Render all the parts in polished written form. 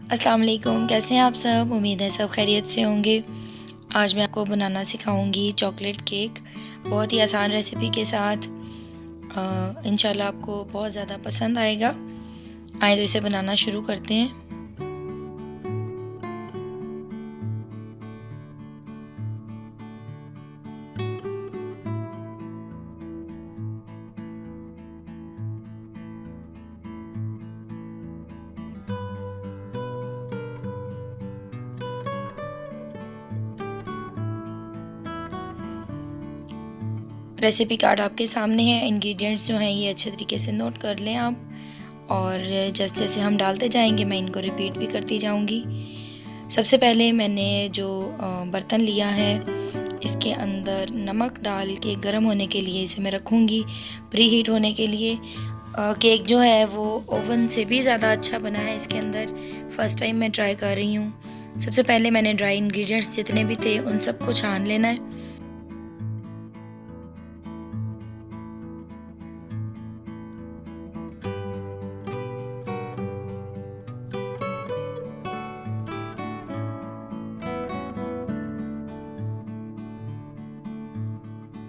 अस्सलाम वालेकुम, कैसे हैं आप सब? उम्मीद है सब खैरियत से होंगे। आज मैं आपको बनाना सिखाऊंगी चॉकलेट केक, बहुत ही आसान रेसिपी के साथ। इंशाल्लाह आपको बहुत ज़्यादा पसंद आएगा। आइए तो इसे बनाना शुरू करते हैं। रेसिपी कार्ड आपके सामने है। इंग्रेडिएंट्स जो हैं ये अच्छे तरीके से नोट कर लें आप, और जैसे जैसे हम डालते जाएंगे मैं इनको रिपीट भी करती जाऊंगी। सबसे पहले मैंने जो बर्तन लिया है, इसके अंदर नमक डाल के गर्म होने के लिए इसे मैं रखूँगी प्री हीट होने के लिए। केक जो है वो ओवन से भी ज़्यादा अच्छा बना है इसके अंदर। फ़र्स्ट टाइम मैं ट्राई कर रही हूँ। सबसे पहले मैंने ड्राई इंग्रेडिएंट्स जितने भी थे उन सबको छान लेना है।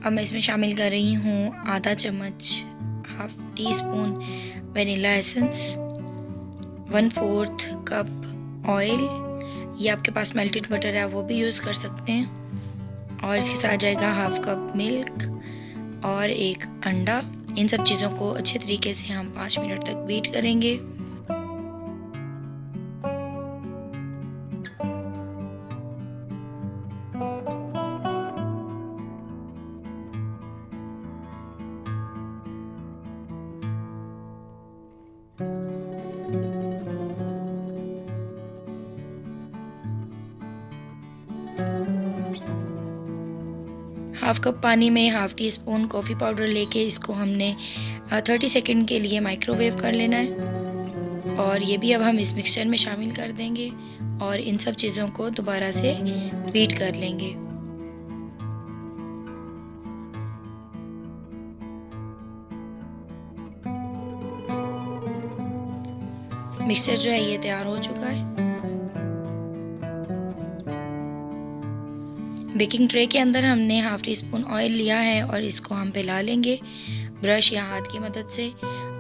अब मैं इसमें शामिल कर रही हूँ आधा चम्मच, half tea spoon vanilla essence, 1/4 cup oil, ये आपके पास मेल्टेड बटर है वो भी यूज़ कर सकते हैं, और इसके साथ जाएगा हाफ कप मिल्क और एक अंडा। इन सब चीज़ों को अच्छे तरीके से हम 5 मिनट तक बीट करेंगे। हाफ कप पानी में half tea spoon coffee powder लेके इसको हमने 30 सेकंड के लिए माइक्रोवेव कर लेना है, और ये भी अब हम इस मिक्सचर में शामिल कर देंगे और इन सब चीज़ों को दोबारा से बीट कर लेंगे। मिक्सचर जो है ये तैयार हो चुका है। बेकिंग ट्रे के अंदर हमने हाफ टी स्पून ऑयल लिया है और इसको हम फैला लेंगे ब्रश या हाथ की मदद से,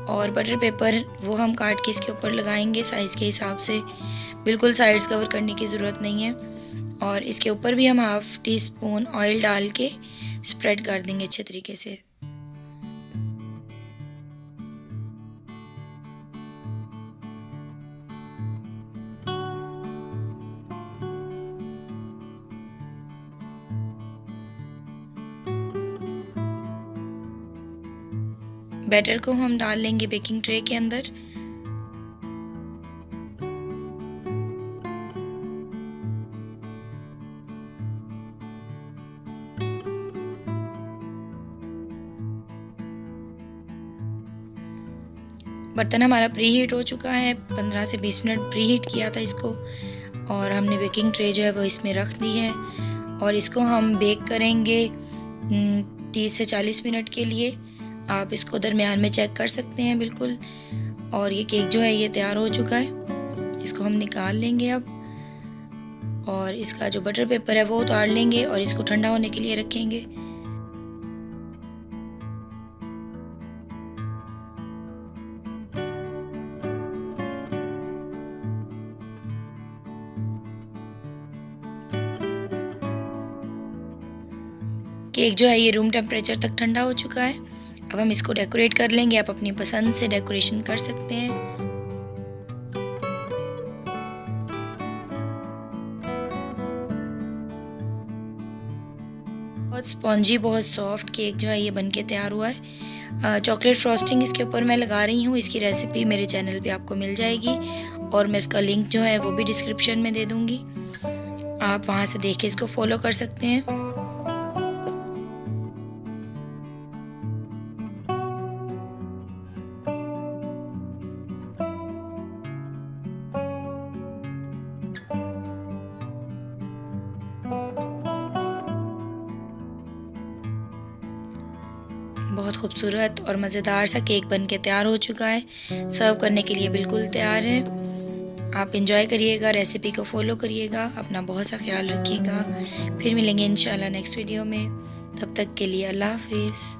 और बटर पेपर वो हम काट के इसके ऊपर लगाएंगे साइज़ के हिसाब से। बिल्कुल साइड्स कवर करने की ज़रूरत नहीं है, और इसके ऊपर भी हम हाफ टी स्पून ऑयल डाल के स्प्रेड कर देंगे अच्छे तरीके से। बैटर को हम डाल लेंगे बेकिंग ट्रे के अंदर। बर्तन हमारा प्री हीट हो चुका है, 15 से 20 मिनट प्री हीट किया था इसको, और हमने बेकिंग ट्रे जो है वो इसमें रख दी है, और इसको हम बेक करेंगे 30 से 40 मिनट के लिए। आप इसको दरमियान में चेक कर सकते हैं बिल्कुल। और ये केक जो है ये तैयार हो चुका है, इसको हम निकाल लेंगे अब, और इसका जो बटर पेपर है वो उतार लेंगे और इसको ठंडा होने के लिए रखेंगे। केक जो है ये रूम टेम्परेचर तक ठंडा हो चुका है। अब हम इसको डेकोरेट कर लेंगे। आप अपनी पसंद से डेकोरेशन कर सकते हैं। बहुत स्पॉन्जी, बहुत सॉफ्ट केक जो है ये बनके तैयार हुआ है। चॉकलेट फ्रॉस्टिंग इसके ऊपर मैं लगा रही हूँ। इसकी रेसिपी मेरे चैनल पे आपको मिल जाएगी, और मैं इसका लिंक जो है वो भी डिस्क्रिप्शन में दे दूँगी। आप वहाँ से देख के इसको फॉलो कर सकते हैं। बहुत खूबसूरत और मज़ेदार सा केक बनके तैयार हो चुका है। सर्व करने के लिए बिल्कुल तैयार है। आप इंजॉय करिएगा, रेसिपी को फॉलो करिएगा, अपना बहुत सा ख्याल रखिएगा। फिर मिलेंगे इंशाल्लाह नेक्स्ट वीडियो में। तब तक के लिए अल्लाह हाफिज़।